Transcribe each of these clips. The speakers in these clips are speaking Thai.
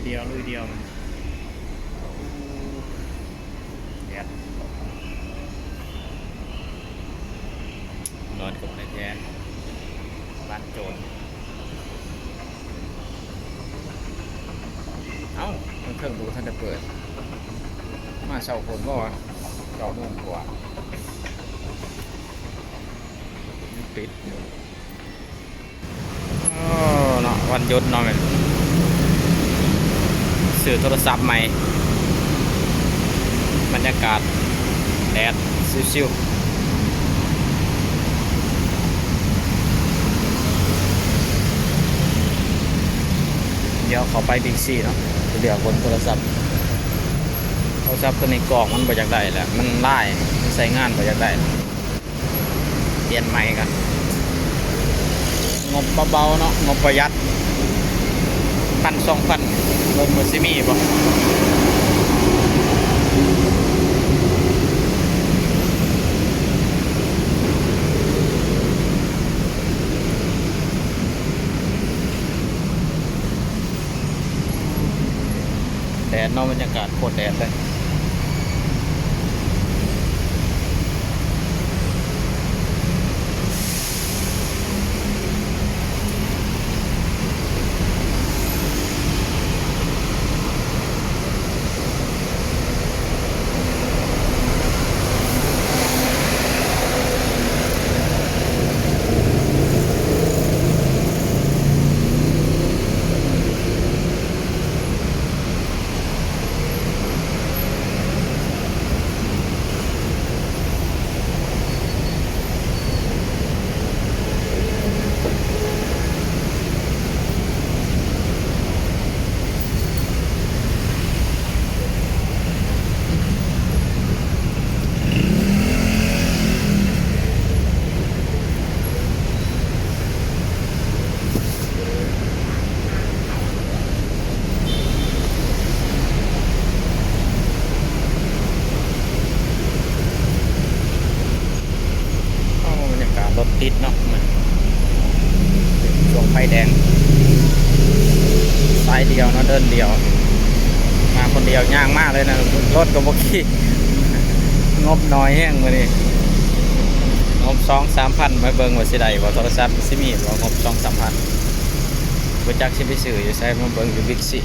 เดียวลุยเดียวแดดนอนกับในแท้บ้านโจรเอ้าเครื่องดูท่านจะเปิดมาเช้าคนก็9 โมงกว่าปิดเนาะวันหยุดเนาะแม่ซื้อโทรศัพท์ใหม่บรรยากาศแดดชิวๆเดี๋ยวเขาไปบิ๊กซีเนาะเดี๋ยวบนโทรศัพท์ตัวนี้กล่องมันบ่อยากได้แหละมันไล่ใช้งานบ่อยากได้เปลี่ยนใหม่กันงบเบาๆเนาะงบประหยัด1,000-2,000เบิ่งบ่สิมีบ่แดดเนาะบรรยากาศโคตรแดดเลยรถติดเนาะช่วงไฟแดงสายเดียวเนาะเดินเดียวมาคนเดียวย่างมากเลยนะรถกับพวกขี้งบน้อยแห้งมาดิงบ2-3 พันมาเบิ่งว่าสิได้ว่าโทรศัพท์สิมีว่างบ2-3 พันบ่จักสิไปซื้ออยู่ใช้มาเบิ่งอยู่บิ๊กซี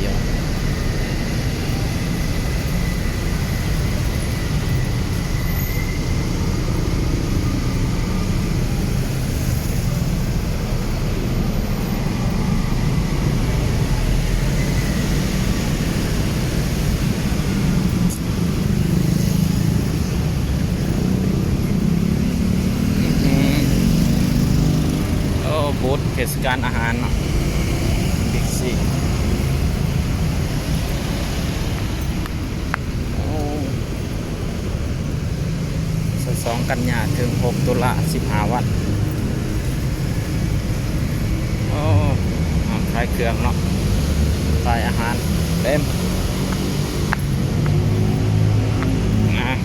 บูธเทศกาลอาหารเนาะบิ๊กซี2 กันยาถึง6 ตุลา15 วันโอ้ขายเครื่องเนาะขายอาหารเต็ม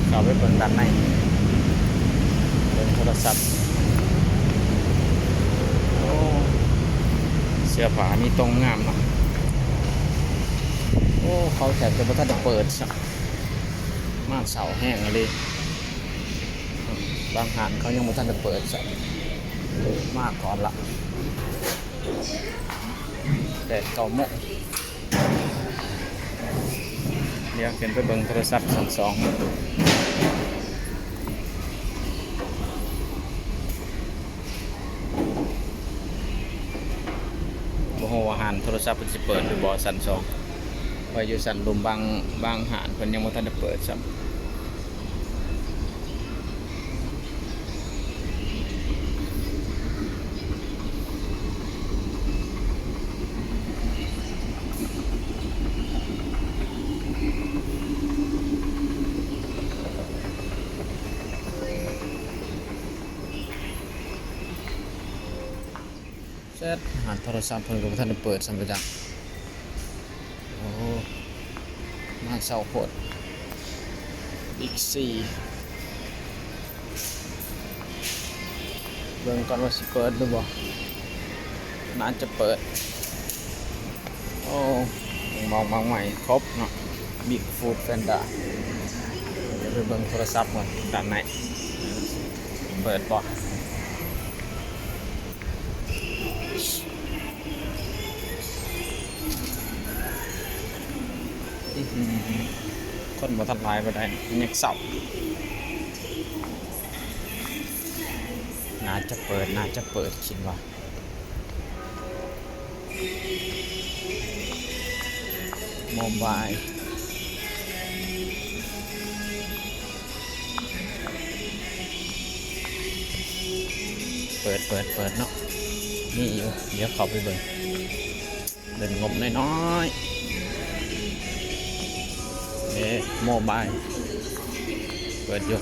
เข้าไปเปิดด้านในเป็นโทรศัพท์เสื้อผ้ามีตรงงามเนาะโอ้เขาแถบจะมาทันเปิดสักมากเสาแห้งเลยบางหานเขายังมาทันเปิดสักมากก่อนละแต่9 โมงเดี๋ยวเป็นไปเบิ่งโทรศัพท์2อาหารโทรศัพท์จะเปิดหรือบ่สั่น2ไว้อยู่สั่นลุมบางหานเพิ่นยังบ่ทันได้เปิดซ้ำหาโทรศัพท์เพิ่นก็บ่ทันได้เปิดซ้ำไปจังโอ้มาเช้าโพดบิ๊กซีเบิ่งก่อนว่าสิเปิดหรือบ่น่าจะเปิดโอ้ มองใหม่ครบเนาะบิ๊กฟูดแฟนด้าเดี๋ยวไปเบิ่งโทรศัพท์ก่อนด้านในเปิดบ่คนบ่ทันหลายบ่ได้ยังเศร้าน่าจะเปิดคิดว่าโมบายเปิดเนาะนี่อยู่เดี๋ยวเข้าไปเบิ่งเดินงบน้อยๆโมบายเปิดอยู่